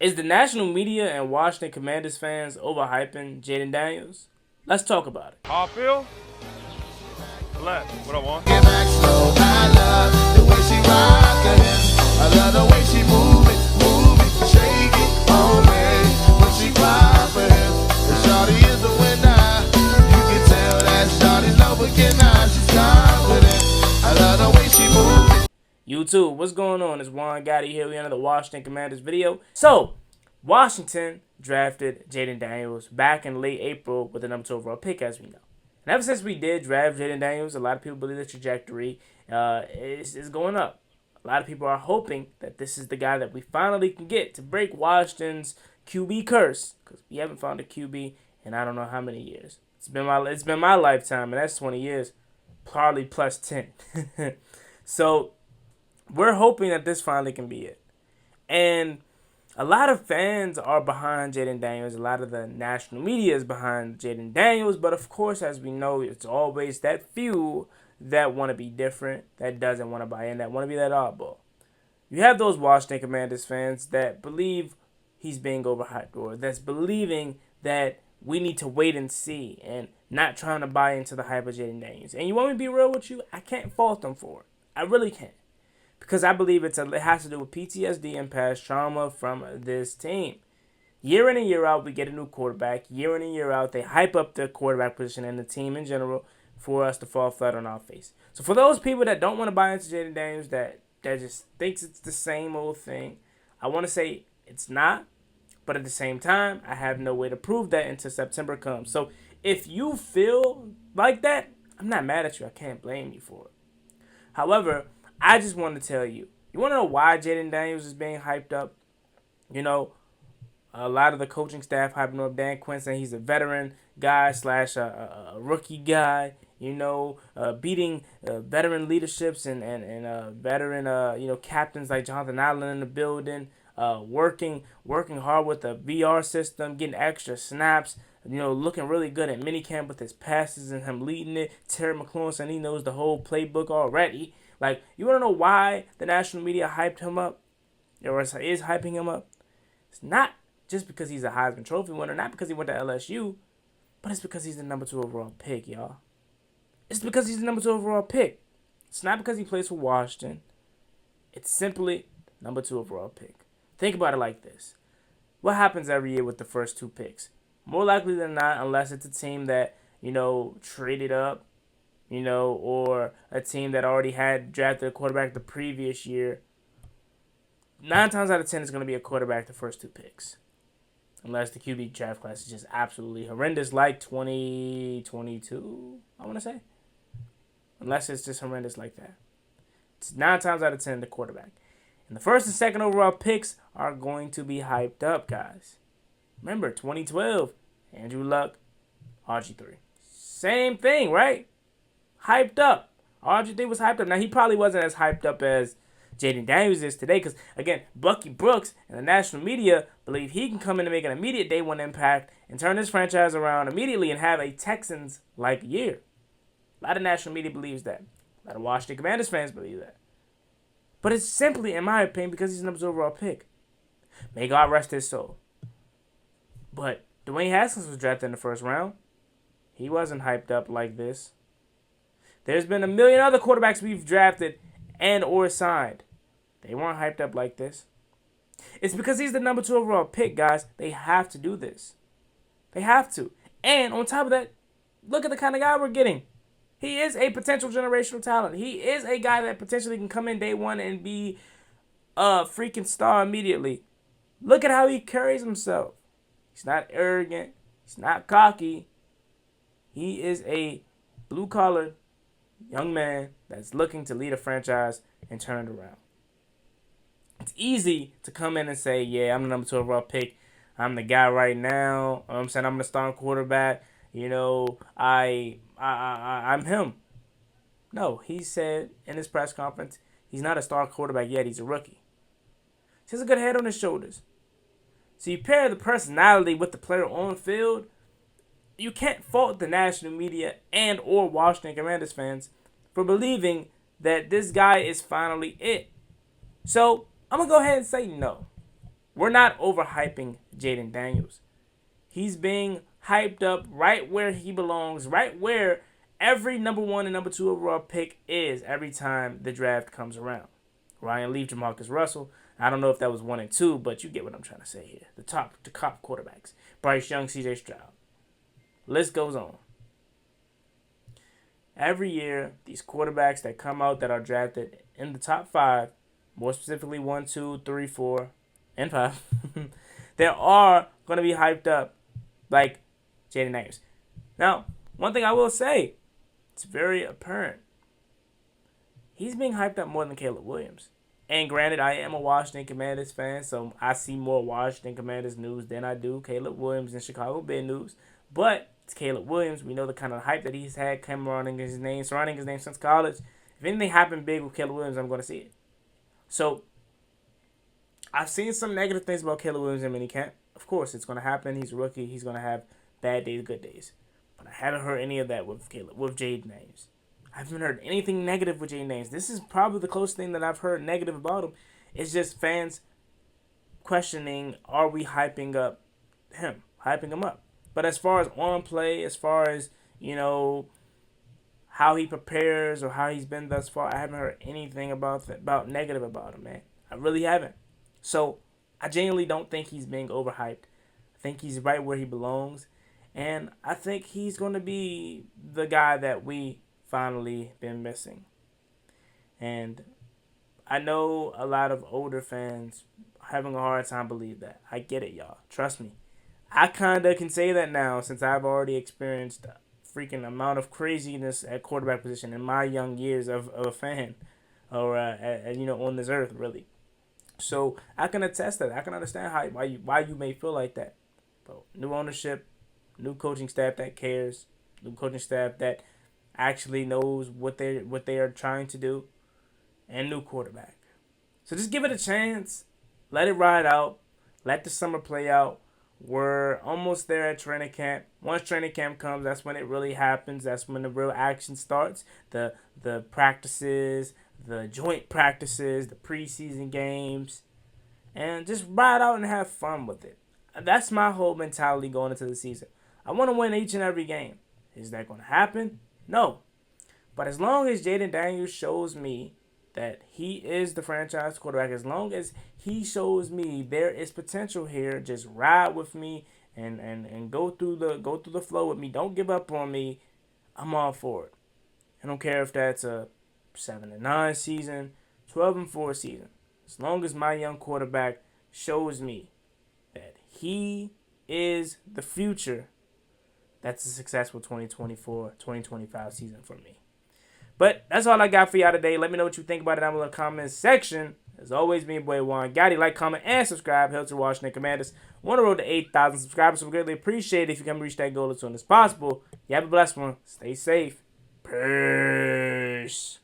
Is the national media and Washington Commanders fans overhyping Jayden Daniels? Let's talk about it. How I feel? Left. What I want? Get back slow. I love the way she rock it. I love the way she move it, shake it on me. When she cry for him, the shawty is the winner. You can tell that shawty's no beginner. She's confident. I love the way she move it. YouTube, what's going on? It's Juan Gotti here. We're another Washington Commanders video. So, Washington drafted Jayden Daniels back in late April with the number 2 overall pick, as we know. And ever since we did draft Jayden Daniels, a lot of people believe the trajectory is going up. A lot of people are hoping that this is the guy that we finally can get to break Washington's QB curse, because we haven't found a QB in I don't know how many years. It's been my lifetime, and that's 20 years, probably plus 10. So we're hoping that this finally can be it. And a lot of fans are behind Jayden Daniels. A lot of the national media is behind Jayden Daniels. But, of course, as we know, it's always that few that want to be different, that doesn't want to buy in, that want to be that oddball. You have those Washington Commanders fans that believe he's being overhyped, or that's believing that we need to wait and see and not trying to buy into the hype of Jayden Daniels. And you want me to be real with you? I can't fault them for it. I really can't. Because I believe it has to do with PTSD and past trauma from this team. Year in and year out, we get a new quarterback. Year in and year out, they hype up the quarterback position and the team in general for us to fall flat on our face. So for those people that don't want to buy into Jayden Daniels, that just thinks it's the same old thing, I want to say it's not. But at the same time, I have no way to prove that until September comes. So if you feel like that, I'm not mad at you. I can't blame you for it. However, I just want to tell you, you want to know why Jayden Daniels is being hyped up? You know, a lot of the coaching staff hyping up Dan Quinn, saying he's a veteran guy slash a rookie guy, you know, beating veteran leaderships and veteran, captains like Jonathan Allen in the building, working hard with the VR system, getting extra snaps, looking really good at minicamp with his passes and him leading it. Terry McLaurin saying he knows the whole playbook already. Like, you want to know why the national media hyped him up, or is hyping him up? It's not just because he's a Heisman Trophy winner, not because he went to LSU, but it's because he's the number 2 overall pick, y'all. It's because he's the number 2 overall pick. It's not because he plays for Washington. It's simply number 2 overall pick. Think about it like this. What happens every year with the first 2 picks? More likely than not, unless it's a team that, traded up, or a team that already had drafted a quarterback the previous year, 9 times out of 10 it's going to be a quarterback the first 2 picks. Unless the QB draft class is just absolutely horrendous, like 2022, I want to say. Unless it's just horrendous like that. It's 9 times out of 10 the quarterback. And the first and second overall picks are going to be hyped up, guys. Remember, 2012, Andrew Luck, RG3. Same thing, right? Hyped up. RG3 was hyped up. Now, he probably wasn't as hyped up as Jayden Daniels is today because, again, Bucky Brooks and the national media believe he can come in and make an immediate day one impact and turn this franchise around immediately and have a Texans-like year. A lot of national media believes that. A lot of Washington Commanders fans believe that. But it's simply, in my opinion, because he's the number 2 overall pick. May God rest his soul. But Dwayne Haskins was drafted in the first round. He wasn't hyped up like this. There's been a million other quarterbacks we've drafted and or signed. They weren't hyped up like this. It's because he's the number 2 overall pick, guys. They have to do this. They have to. And on top of that, look at the kind of guy we're getting. He is a potential generational talent. He is a guy that potentially can come in day one and be a freaking star immediately. Look at how he carries himself. He's not arrogant. He's not cocky. He is a blue-collar young man that's looking to lead a franchise and turn it around. It's easy to come in and say, yeah, I'm the number 2 overall pick. I'm the guy right now. I'm saying I'm the starting quarterback. I'm him. No, he said in his press conference, he's not a star quarterback yet. He's a rookie. He has a good head on his shoulders. So you pair the personality with the player on the field, you can't fault the national media and or Washington Commanders fans for believing that this guy is finally it. So I'm going to go ahead and say no. we're not overhyping Jayden Daniels. He's being hyped up right where he belongs, right where every number 1 and number 2 overall pick is every time the draft comes around. Ryan Leaf, Jamarcus Russell. I don't know if that was 1 and 2, but you get what I'm trying to say here. The top quarterbacks. Bryce Young, CJ Stroud. List goes on. Every year, these quarterbacks that come out that are drafted in the top 5, more specifically 1, 2, 3, 4, and 5, they are going to be hyped up like Jayden Daniels. Now, one thing I will say, it's very apparent. He's being hyped up more than Caleb Williams. And granted, I am a Washington Commanders fan, so I see more Washington Commanders news than I do Caleb Williams and Chicago Bears news. But it's Caleb Williams. We know the kind of hype that he's had surrounding his name since college. If anything happened big with Caleb Williams, I'm going to see it. So, I've seen some negative things about Caleb Williams in minicamp. Of course, it's going to happen. He's a rookie. He's going to have bad days, good days. But I haven't heard any of that with Jayden Daniels. I haven't heard anything negative with Jayden Daniels. This is probably the closest thing that I've heard negative about him. It's just fans questioning, are we hyping him up. But as far as on play, as far as, how he prepares or how he's been thus far, I haven't heard anything about negative about him, man. I really haven't. So I genuinely don't think he's being overhyped. I think he's right where he belongs. And I think he's going to be the guy that we finally been missing. And I know a lot of older fans having a hard time believe that. I get it, y'all. Trust me. I kind of can say that now since I've already experienced a freaking amount of craziness at quarterback position in my young years of a fan or, on this earth, really. So I can attest that. I can understand why you may feel like that. But new ownership, new coaching staff that cares, new coaching staff that actually knows what they are trying to do, and new quarterback. So just give it a chance. Let it ride out. Let the summer play out. We're almost there at training camp. Once training camp comes, that's when it really happens. That's when the real action starts. The practices, the joint practices, the preseason games, and just ride out and have fun with it. That's my whole mentality going into the season. I want to win each and every game. Is that going to happen? No. But as long as Jayden Daniels shows me that he is the franchise quarterback, as long as he shows me there is potential here, just ride with me and go through the flow with me. Don't give up on me. I'm all for it. I don't care if that's a 7-9 season, 12-4 season. As long as my young quarterback shows me that he is the future, that's a successful 2024-2025 season for me. But that's all I got for y'all today. Let me know what you think about it down below in the comments section. As always, me and boy Juan Gotti. Like, comment, and subscribe. Help to Washington Commanders. On the road to 8,000 subscribers. So we greatly appreciate it if you come reach that goal as soon as possible. You have a blessed one. Stay safe. Peace.